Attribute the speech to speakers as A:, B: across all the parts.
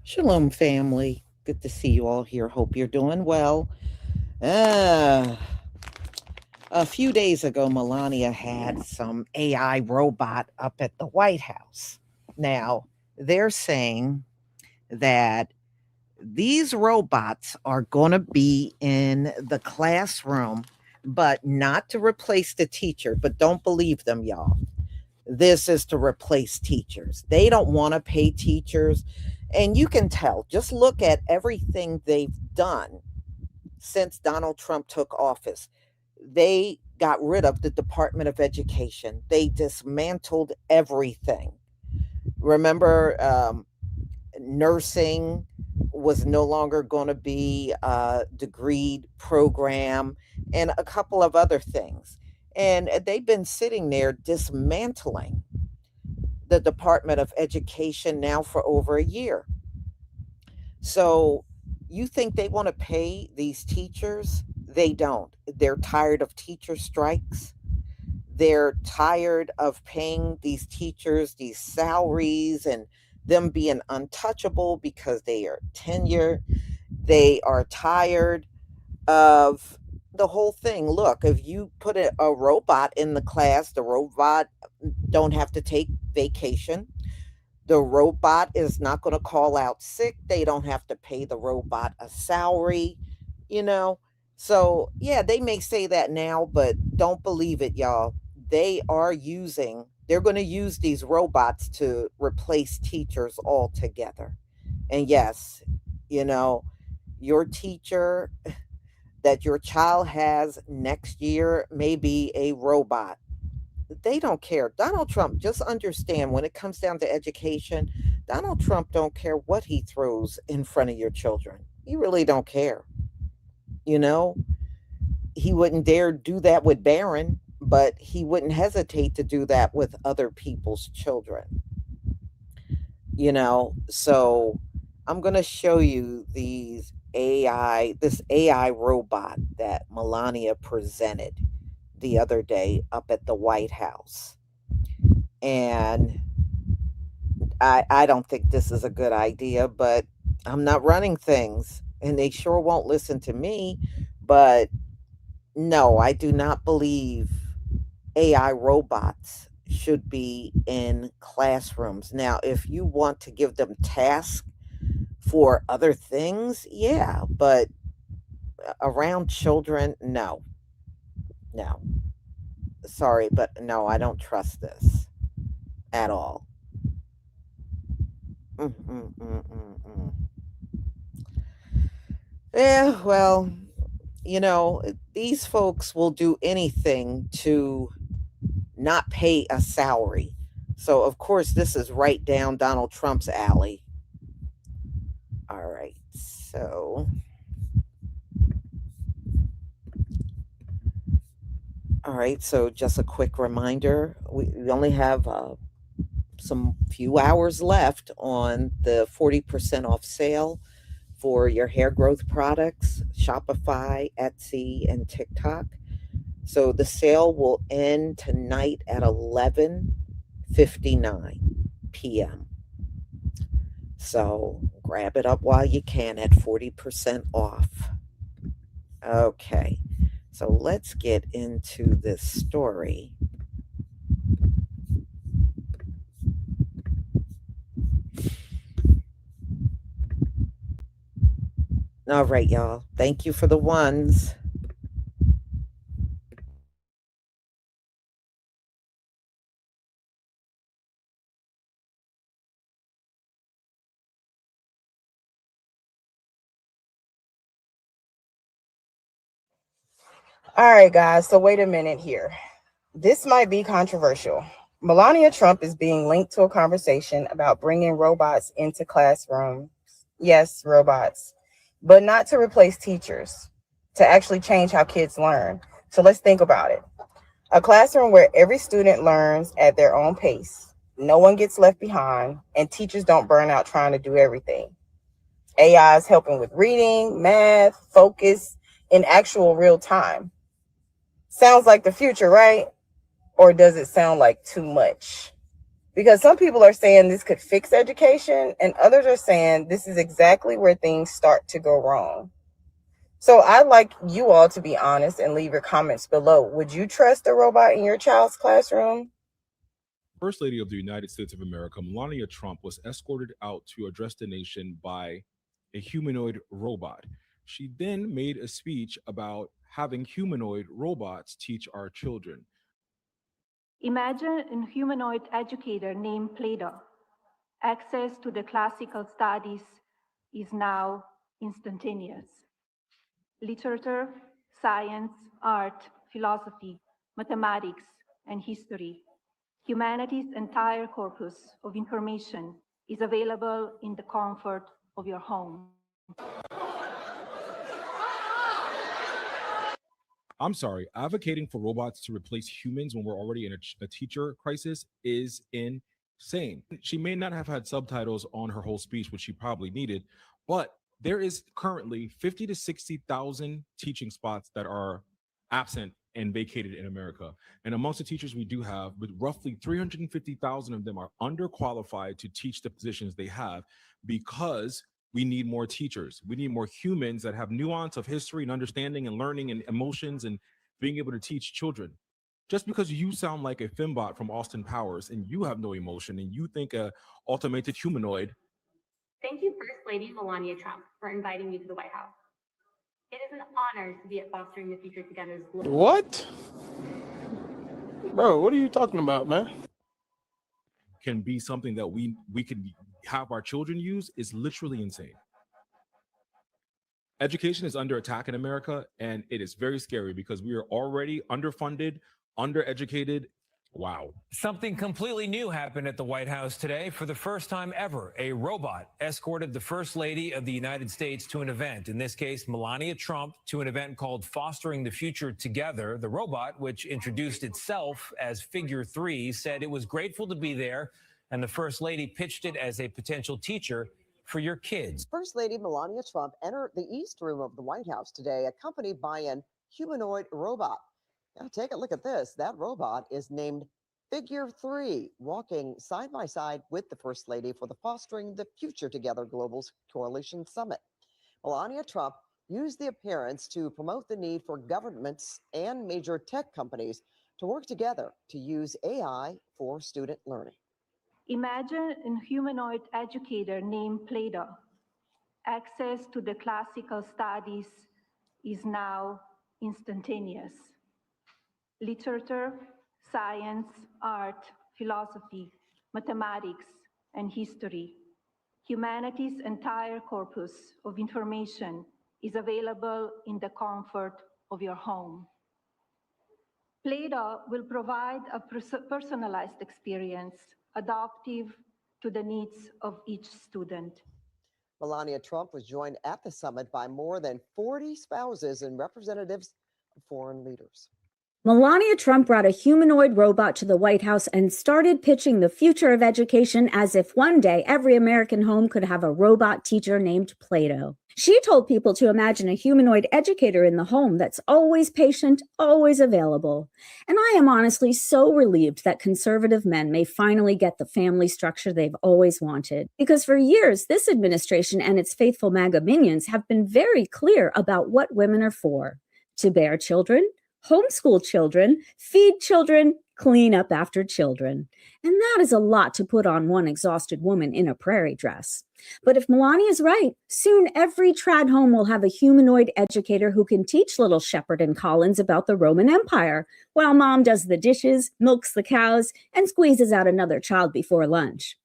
A: Shalom, family. Good to see you all here. Hope you're doing well. Uh, a few days ago, Melania had some AI robot up at the White House. Now, they're saying that these robots are going to be in the classroom, but not to replace the teacher. But don't believe them, y'all. This is to replace teachers. They don't want to pay teachers. And you can tell, just look at everything they've done since Donald Trump took office. They got rid of the Department of Education, they dismantled everything. Remember, nursing was no longer going to be a degreed program and a couple of other things. And they've been sitting there dismantling the Department of Education now for over a year. So you think they want to pay these teachers? They don't. They're tired of teacher strikes. They're tired of paying these teachers these salaries and them being untouchable because they are tenured. They are tired of the whole thing. Look, if you put a robot in the class, the robot don't have to take vacation. The robot is not going to call out sick. They don't have to pay the robot a salary, you know. So, yeah, they may say that now, but don't believe it, y'all. They're going to use these robots to replace teachers altogether. And yes, you know, your teacher that your child has next year may be a robot. They don't care. Donald Trump, just understand when it comes down to education, Donald Trump don't care what he throws in front of your children. He really don't care. You know, he wouldn't dare do that with Barron, but he wouldn't hesitate to do that with other people's children. So I'm going to show you this AI robot that Melania presented the other day up at the White House. And I don't think this is a good idea, but I'm not running things and they sure won't listen to me. But no, I do not believe AI robots should be in classrooms. Now, if you want to give them tasks for other things, yeah, but around children, no, no. Sorry, but no, I don't trust this at all. Mm, mm, mm, mm, mm. Yeah, well, these folks will do anything to not pay a salary. So, of course, this is right down Donald Trump's alley. All right. So just a quick reminder we only have some few hours left on the 40% off sale for your hair growth products, Shopify, Etsy, and TikTok. So the sale will end tonight at 11:59 p.m. So grab it up while you can at 40% off. Okay, so let's get into this story. All right, y'all. Thank you for the ones.
B: All right, guys. So wait a minute here. This might be controversial. Melania Trump is being linked to a conversation about bringing robots into classrooms. Yes, robots, but not to replace teachers, to actually change how kids learn. So let's think about it. A classroom where every student learns at their own pace, no one gets left behind, and teachers don't burn out trying to do everything. AI is helping with reading, math, focus in actual real time. Sounds like the future, right? Or does it sound like too much? Because some people are saying this could fix education, and others are saying this is exactly where things start to go wrong. So I'd like you all to be honest and leave your comments below. Would you trust a robot in your child's classroom?
C: First Lady of the United States of America, Melania Trump, was escorted out to address the nation by a humanoid robot. She then made a speech about having humanoid robots teach our children.
D: Imagine a humanoid educator named Plato. Access to the classical studies is now instantaneous. Literature, science, art, philosophy, mathematics, and history. Humanity's entire corpus of information is available in the comfort of your home.
C: I'm sorry, advocating for robots to replace humans when we're already in a teacher crisis is insane. She may not have had subtitles on her whole speech, which she probably needed, but there is currently 50 to 60,000 teaching spots that are absent and vacated in America. And amongst the teachers we do have, with roughly 350,000 of them are underqualified to teach the positions they have because we need more teachers. We need more humans that have nuance of history and understanding and learning and emotions and being able to teach children. Just because you sound like a fembot from Austin Powers and you have no emotion and you think a automated humanoid.
E: Thank you, First Lady Melania Trump, for inviting me to the White House. It is an honor to be at Fostering the Future Together's global.
F: What? Bro, what are you talking about, man?
C: Can be something that we can have our children use is literally insane. Education is under attack in America, and it is very scary because we are already underfunded, undereducated. Wow.
G: Something completely new happened at the White House today. For the first time ever, a robot escorted the First Lady of the United States to an event. In this case, Melania Trump, to an event called Fostering the Future Together. The robot, which introduced itself as Figure 3, said it was grateful to be there, and the First Lady pitched it as a potential teacher for your kids.
H: First Lady Melania Trump entered the East Room of the White House today, accompanied by an humanoid robot. Now, take a look at this. That robot is named Figure 3, walking side by side with the First Lady for the Fostering the Future Together Global Coalition Summit. Melania Trump used the appearance to promote the need for governments and major tech companies to work together to use AI for student learning.
D: Imagine a humanoid educator named Plato. Access to the classical studies is now instantaneous. Literature, science, art, philosophy, mathematics, and history. Humanity's entire corpus of information is available in the comfort of your home. Plato will provide a personalized experience, adaptive to the needs of each student.
H: Melania Trump was joined at the summit by more than 40 spouses and representatives of foreign leaders.
I: Melania Trump brought a humanoid robot to the White House and started pitching the future of education as if one day every American home could have a robot teacher named Plato. She told people to imagine a humanoid educator in the home that's always patient, always available. And I am honestly so relieved that conservative men may finally get the family structure they've always wanted. Because for years, this administration and its faithful MAGA minions have been very clear about what women are for: to bear children, homeschool children, feed children, clean up after children. And that is a lot to put on one exhausted woman in a prairie dress. But if Melania is right, soon every trad home will have a humanoid educator who can teach little Shepard and Collins about the Roman Empire, while mom does the dishes, milks the cows, and squeezes out another child before lunch.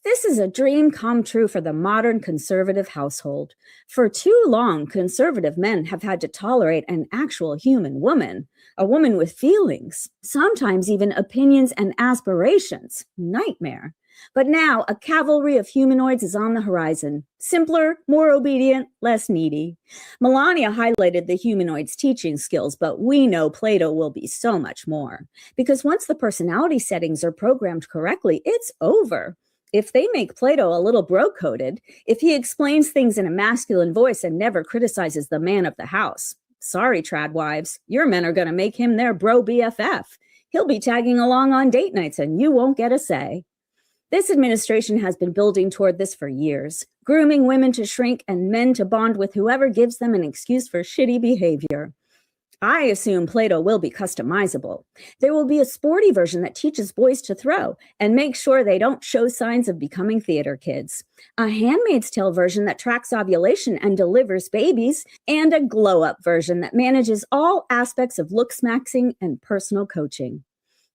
I: This is a dream come true for the modern conservative household. For too long, conservative men have had to tolerate an actual human woman, a woman with feelings, sometimes even opinions and aspirations. Nightmare. But now a cavalry of humanoids is on the horizon. Simpler, more obedient, less needy. Melania highlighted the humanoids' teaching skills, but we know Plato will be so much more. Because once the personality settings are programmed correctly, it's over. If they make Plato a little bro-coded, if he explains things in a masculine voice and never criticizes the man of the house, sorry, trad wives, your men are going to make him their bro BFF. He'll be tagging along on date nights and you won't get a say. This administration has been building toward this for years, grooming women to shrink and men to bond with whoever gives them an excuse for shitty behavior. I assume Plato will be customizable. There will be a sporty version that teaches boys to throw and makes sure they don't show signs of becoming theater kids, a Handmaid's Tale version that tracks ovulation and delivers babies, and a glow-up version that manages all aspects of look-smaxing and personal coaching.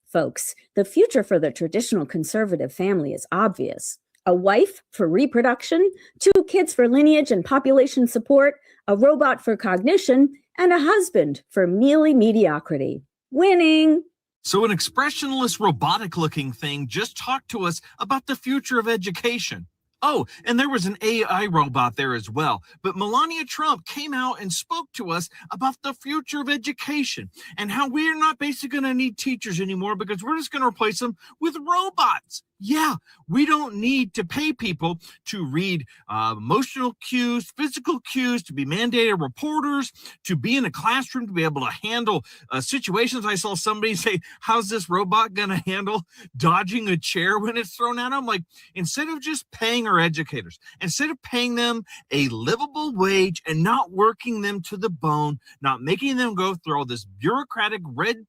I: Folks, the future for the traditional conservative family is obvious. A wife for reproduction, 2 kids for lineage and population support, a robot for cognition, and a husband for mealy mediocrity. Winning!
F: So an expressionless robotic-looking thing just talked to us about the future of education. Oh, and there was an AI robot there as well. But Melania Trump came out and spoke to us about the future of education and how we're not basically going to need teachers anymore because we're just going to replace them with robots. Yeah, we don't need to pay people to read emotional cues, physical cues, to be mandated reporters, to be in a classroom, to be able to handle situations. I saw somebody say, how's this robot going to handle dodging a chair when it's thrown at them? Like, instead of just paying our educators, instead of paying them a livable wage and not working them to the bone, not making them go through all this bureaucratic red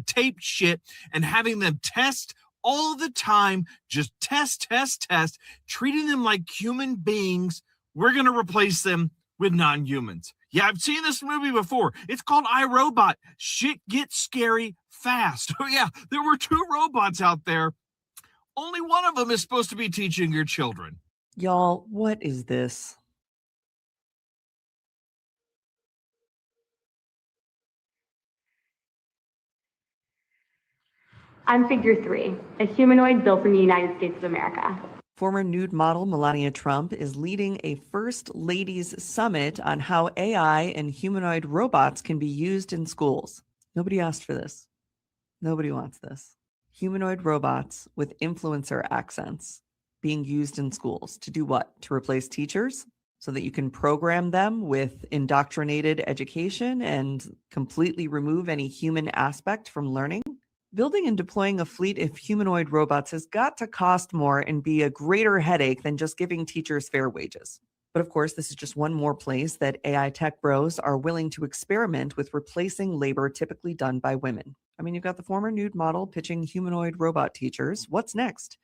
F: tape shit and having them test all the time, just test, treating them like human beings, we're going to replace them with non-humans. Yeah, I've seen this movie before. It's called iRobot. Shit gets scary fast. Oh yeah, there were 2 robots out there. Only one of them is supposed to be teaching your children.
J: Y'all, what is this?
E: I'm figure 3, a humanoid built in the United States of America.
J: Former nude model Melania Trump is leading a First Ladies Summit on how AI and humanoid robots can be used in schools. Nobody asked for this. Nobody wants this. Humanoid robots with influencer accents being used in schools to do what? To replace teachers so that you can program them with indoctrinated education and completely remove any human aspect from learning? Building and deploying a fleet of humanoid robots has got to cost more and be a greater headache than just giving teachers fair wages. But of course, this is just one more place that AI tech bros are willing to experiment with replacing labor typically done by women. I mean, you've got the former nude model pitching humanoid robot teachers. What's next?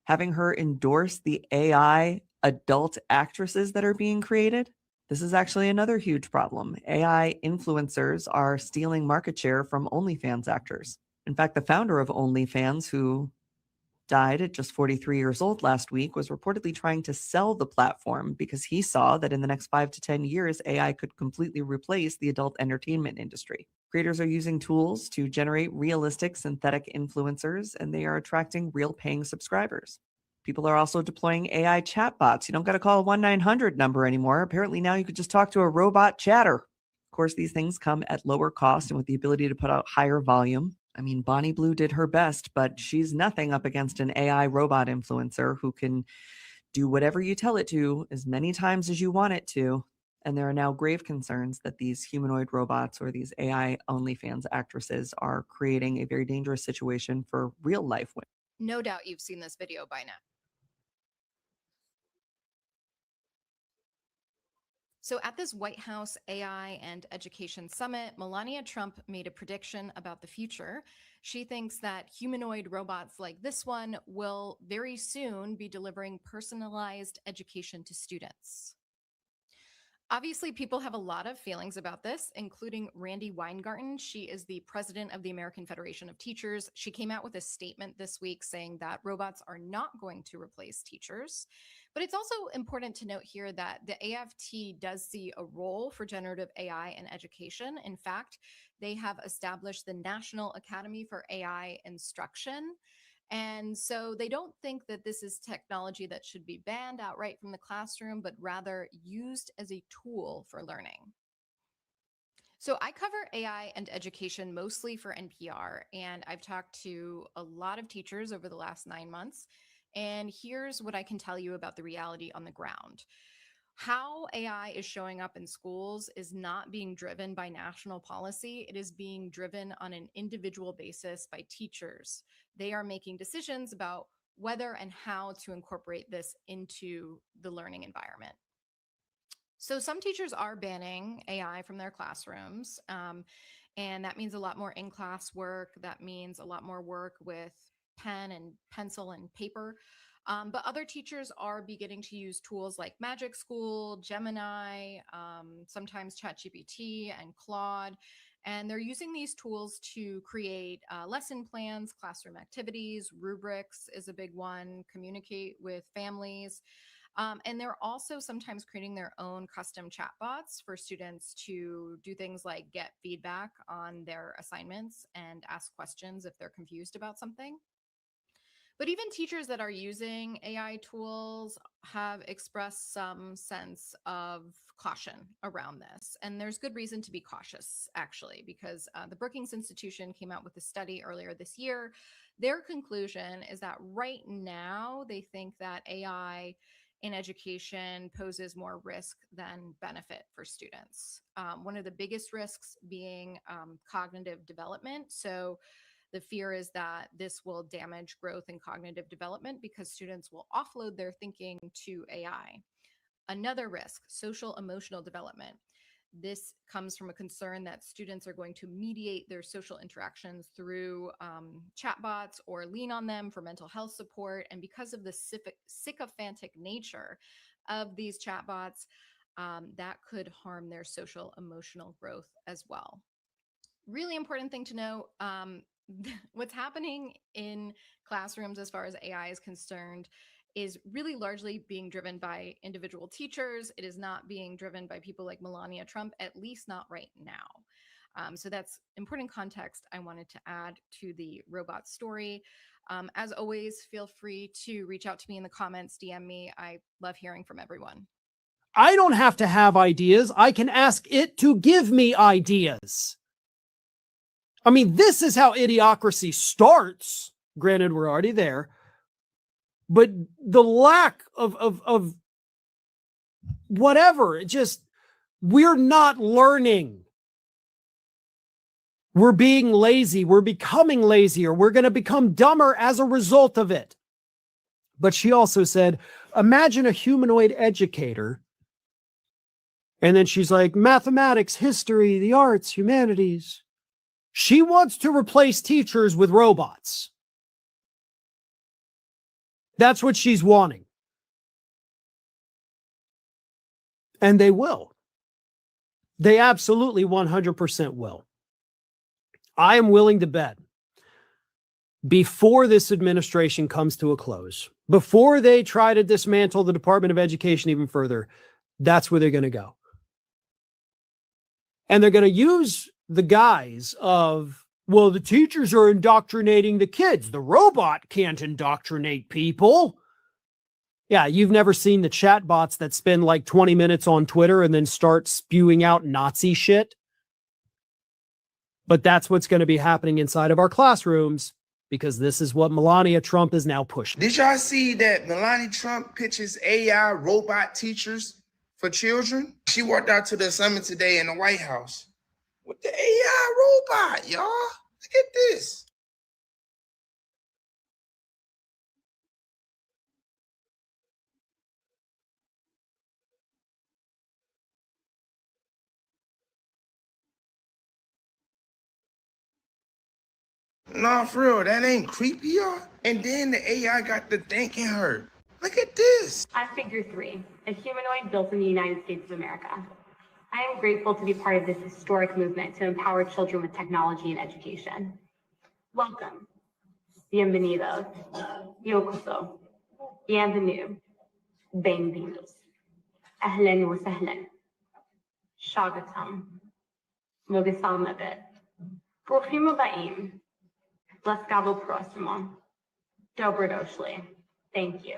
J: Having her endorse the AI adult actresses that are being created? This is actually another huge problem. AI influencers are stealing market share from OnlyFans actors. In fact, the founder of OnlyFans, who died at just 43 years old last week, was reportedly trying to sell the platform because he saw that in the next 5 to 10 years, AI could completely replace the adult entertainment industry. Creators are using tools to generate realistic synthetic influencers, and they are attracting real paying subscribers. People are also deploying AI chatbots. You don't got to call a 1-900 number anymore. Apparently now you could just talk to a robot chatter. Of course, these things come at lower cost and with the ability to put out higher volume. I mean, Bonnie Blue did her best, but she's nothing up against an AI robot influencer who can do whatever you tell it to as many times as you want it to. And there are now grave concerns that these humanoid robots or these AI OnlyFans actresses are creating a very dangerous situation for real life women.
K: No doubt you've seen this video by now. So at this White House AI and Education Summit, Melania Trump made a prediction about the future. She thinks that humanoid robots like this one will very soon be delivering personalized education to students. Obviously, people have a lot of feelings about this, including Randi Weingarten. She is the president of the American Federation of Teachers. She came out with a statement this week saying that robots are not going to replace teachers. But it's also important to note here that the AFT does see a role for generative AI in education. In fact, they have established the National Academy for AI Instruction. And so they don't think that this is technology that should be banned outright from the classroom, but rather used as a tool for learning. So I cover AI and education mostly for NPR, and I've talked to a lot of teachers over the last 9 months. And here's what I can tell you about the reality on the ground. How AI is showing up in schools is not being driven by national policy. It is being driven on an individual basis by teachers. They are making decisions about whether and how to incorporate this into the learning environment. So some teachers are banning AI from their classrooms. And that means a lot more in-class work. That means a lot more work with pen and pencil and paper. But other teachers are beginning to use tools like Magic School, Gemini, sometimes ChatGPT and Claude. And they're using these tools to create lesson plans, classroom activities, rubrics is a big one, communicate with families. And they're also sometimes creating their own custom chatbots for students to do things like get feedback on their assignments and ask questions if they're confused about something. But even teachers that are using AI tools have expressed some sense of caution around this. And there's good reason to be cautious, actually, because the Brookings Institution came out with a study earlier this year. Their conclusion is that right now they think that AI in education poses more risk than benefit for students. One of the biggest risks being cognitive development. So the fear is that this will damage growth and cognitive development because students will offload their thinking to AI. Another risk, social emotional development. This comes from a concern that students are going to mediate their social interactions through chatbots or lean on them for mental health support. And because of the sycophantic nature of these chatbots, that could harm their social emotional growth as well. Really important thing to know, what's happening in classrooms as far as AI is concerned is really largely being driven by individual teachers. It is not being driven by people like Melania Trump, at least not right now. So that's important context I wanted to add to the robot story. As always, feel free to reach out to me in the comments, DM me. I love hearing from everyone.
L: I don't have to have ideas. I can ask it to give me ideas. I mean, this is how idiocracy starts. Granted, we're already there. But the lack of whatever, we're not learning. We're being lazy. We're becoming lazier. We're going to become dumber as a result of it. But she also said, imagine a humanoid educator. And then she's like, mathematics, history, the arts, humanities. She wants to replace teachers with robots. That's what she's wanting. And they will. They absolutely 100% will. I am willing to bet before this administration comes to a close, before they try to dismantle the Department of Education even further, that's where they're going to go. And they're going to use the guise of, well, the teachers are indoctrinating the kids. The robot can't indoctrinate people. Yeah, you've never seen the chatbots that spend like 20 minutes on Twitter and then start spewing out Nazi shit. But that's what's going to be happening inside of our classrooms because this is what Melania Trump is now pushing.
M: Did y'all see that Melania Trump pitches AI robot teachers for children? She walked out to the summit today in the White House with the AI robot, y'all. Look at this. No, for real, that ain't creepy, y'all. And then the AI got to thanking her. Look at this.
E: I'm Figure 3, a humanoid built in the United States of America. I am grateful to be part of this historic movement to empower children with technology and education. Welcome. Bienvenidos. Yokoso. Bienvenue. Bem-vindos. Ahlan wa sahlan. Shagatam. Mogisalmavet. Bruchim aba'im. Laskavo prosimo. Dobrodoshli. Thank you.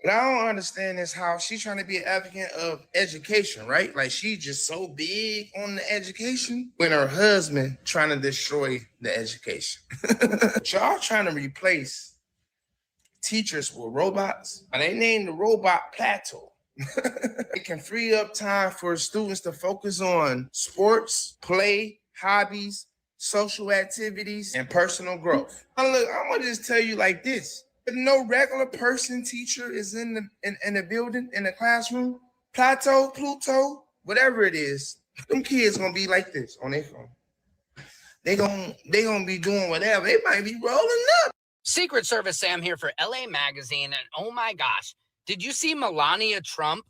M: What I don't understand is how she's trying to be an advocate of education, right? Like she's just so big on the education when her husband trying to destroy the education. Y'all trying to replace teachers with robots. And they named the robot Plato. It can free up time for students to focus on sports, play, hobbies, social activities, and personal growth. Now look, I'm gonna just tell you like this. If no regular person teacher is in the building, in the classroom, Plato, Pluto, whatever it is, them kids gonna be like this on their phone. They gonna be doing whatever. They might be rolling up.
N: Secret Service Sam here for LA Magazine, and oh my gosh, did you see Melania Trump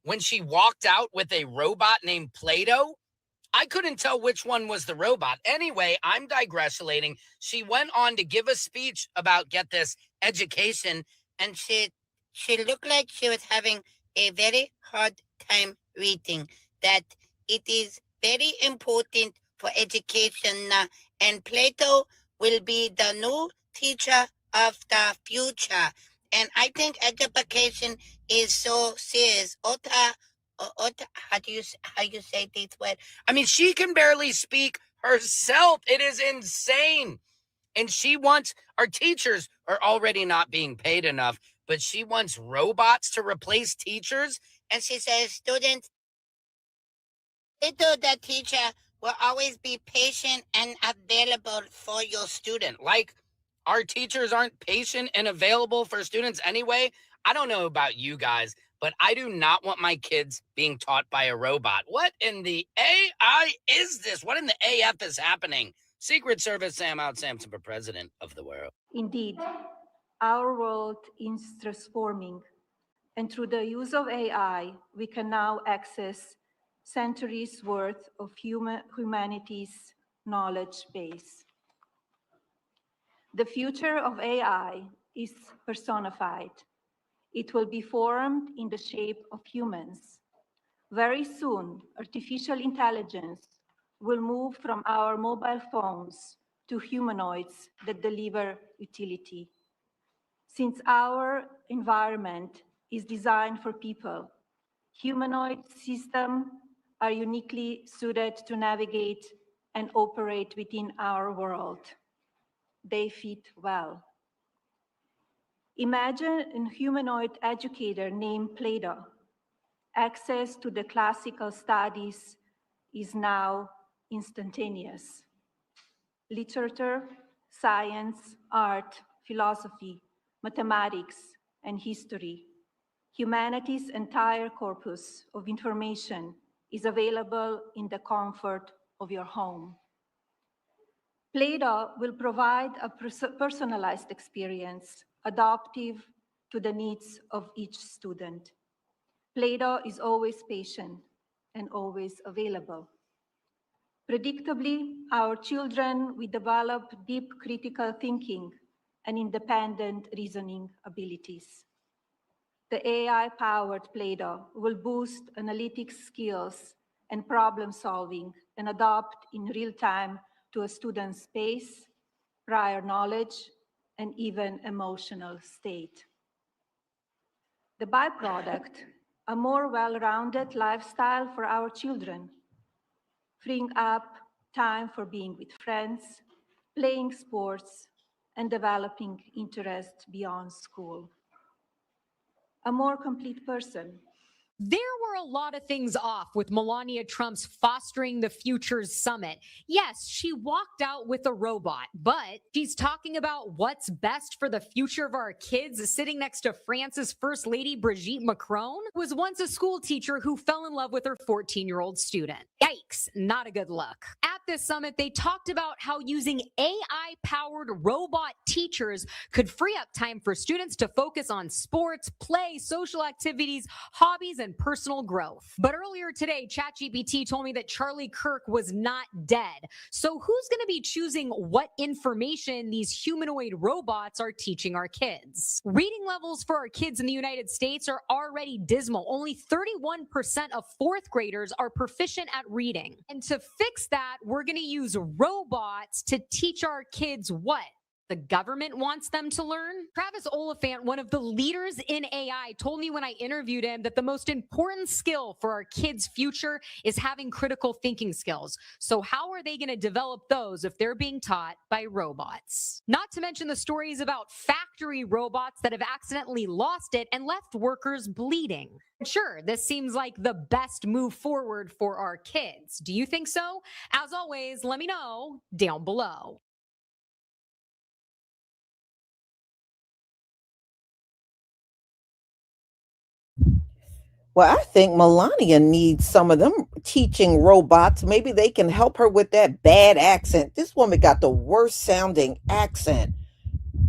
N: when she walked out with a robot named Plato? I couldn't tell which one was the robot. Anyway, I'm digressing. She went on to give a speech about, get this, education, and she looked like she was having a very hard time reading, that it is very important for education, and Plato will be the new teacher of the future. And I think education is so serious. How you say this word? I mean, she can barely speak herself. It is insane. And she wants, our teachers are already not being paid enough, but she wants robots to replace teachers. And she says, students, the teacher will always be patient and available for your student. Like, our teachers aren't patient and available for students anyway. I don't know about you guys, but I do not want my kids being taught by a robot. What in the AI is this? What in the AF is happening? Secret Service Sam out, Samson for president of the world.
D: Indeed, our world is transforming, and through the use of AI, we can now access centuries worth of humanity's knowledge base. The future of AI is personified. It will be formed in the shape of humans. Very soon, artificial intelligence will move from our mobile phones to humanoids that deliver utility. Since our environment is designed for people, humanoid systems are uniquely suited to navigate and operate within our world. They fit well. Imagine a humanoid educator named Plato. Access to the classical studies is now instantaneous. Literature, science, art, philosophy, mathematics, and history. Humanity's entire corpus of information is available in the comfort of your home. Plato will provide a personalized experience, adaptive to the needs of each student. Plato is always patient and always available. Predictably, our children will develop deep critical thinking and independent reasoning abilities. The AI-powered Plato will boost analytic skills and problem solving and adapt in real time to a student's pace, prior knowledge, and even emotional state. The byproduct, a more well-rounded lifestyle for our children, freeing up time for being with friends, playing sports, and developing interests beyond school. A more complete person.
O: There were a lot of things off with Melania Trump's Fostering the Futures Summit. Yes, she walked out with a robot, but she's talking about what's best for the future of our kids, sitting next to France's First Lady Brigitte Macron, who was once a school teacher who fell in love with her 14-year-old student. Yikes, not a good look. At this summit, they talked about how using AI-powered robot teachers could free up time for students to focus on sports, play, social activities, hobbies, and personal growth. But earlier today, ChatGPT told me that Charlie Kirk was not dead. So who's going to be choosing what information these humanoid robots are teaching our kids? Reading levels for our kids in the United States are already dismal. Only 31% of fourth graders are proficient at reading. And to fix that, we're going to use robots to teach our kids what? the government wants them to learn? Travis Oliphant, one of the leaders in AI, told me when I interviewed him that the most important skill for our kids' future is having critical thinking skills. So how are they going to develop those if they're being taught by robots? Not to mention the stories about factory robots that have accidentally lost it and left workers bleeding. Sure, this seems like the best move forward for our kids. Do you think so? As always, let me know down below.
A: Well, I think Melania needs some of them teaching robots. Maybe they can help her with that bad accent. This woman got the worst sounding accent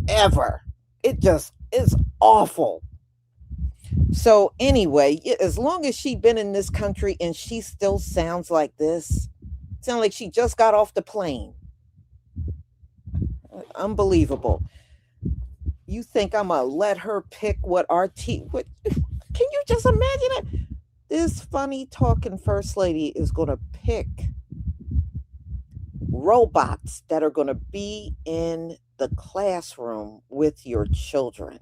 A: ever. It just is awful. So anyway, as long as she's been in this country and she still sounds like this, sound like she just got off the plane. Unbelievable. You think I'm gonna let her pick what our what? Can you just imagine it? This funny talking first lady is going to pick robots that are going to be in the classroom with your children.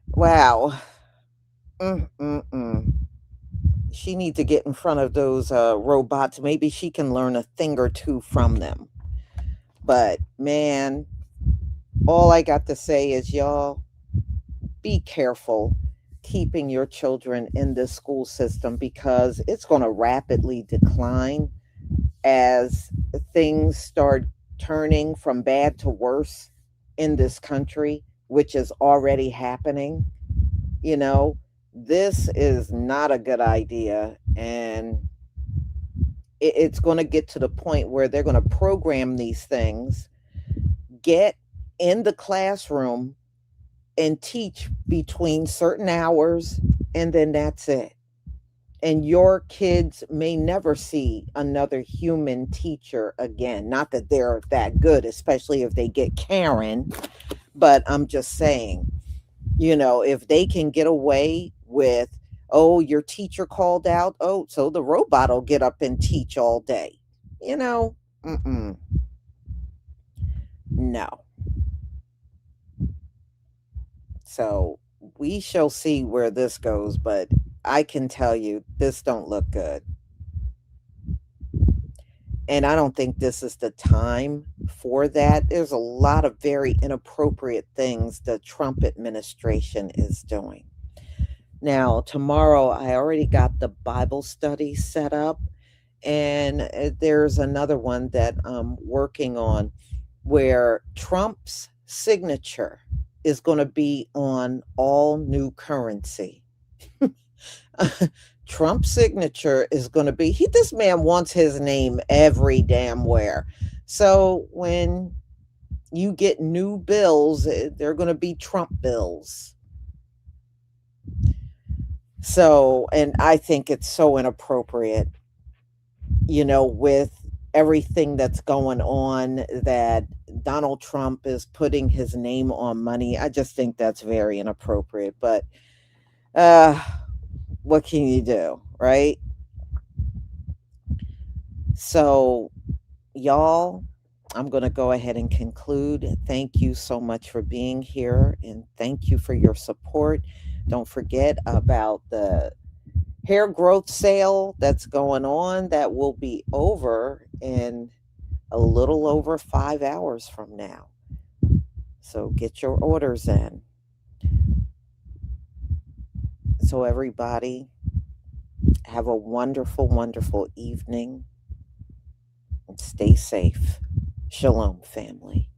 A: Wow. She needs to get in front of those robots. Maybe she can learn a thing or two from them. But man, all I got to say is, y'all, be careful keeping your children in this school system because it's going to rapidly decline as things start turning from bad to worse in this country, which is already happening. You know, this is not a good idea. And it's going to get to the point where they're going to program these things, get in the classroom and teach between certain hours, and then that's it. And your kids may never see another human teacher again. Not that they're that good, especially if they get Karen, but I'm just saying, you know, if they can get away with, oh, your teacher called out, oh, so the robot will get up and teach all day. You know, no. So we shall see where this goes, but I can tell you this don't look good. And I don't think this is the time for that. There's a lot of very inappropriate things the Trump administration is doing. Now, tomorrow, I already got the Bible study set up, and there's another one that I'm working on where Trump's signature is going to be on all new currency. Trump's signature is going to be, this man wants his name every damn where. So when you get new bills, they're going to be Trump bills. So, and I think it's so inappropriate, you know, with everything that's going on that Donald Trump is putting his name on money. I just think that's very inappropriate. But what can you do, right? So, y'all, I'm going to go ahead and conclude. Thank you so much for being here, and thank you for your support. Don't forget about the hair growth sale that's going on. That will be over in a little over 5 hours from now. So get your orders in. So everybody, have a wonderful, wonderful evening. And stay safe. Shalom, family.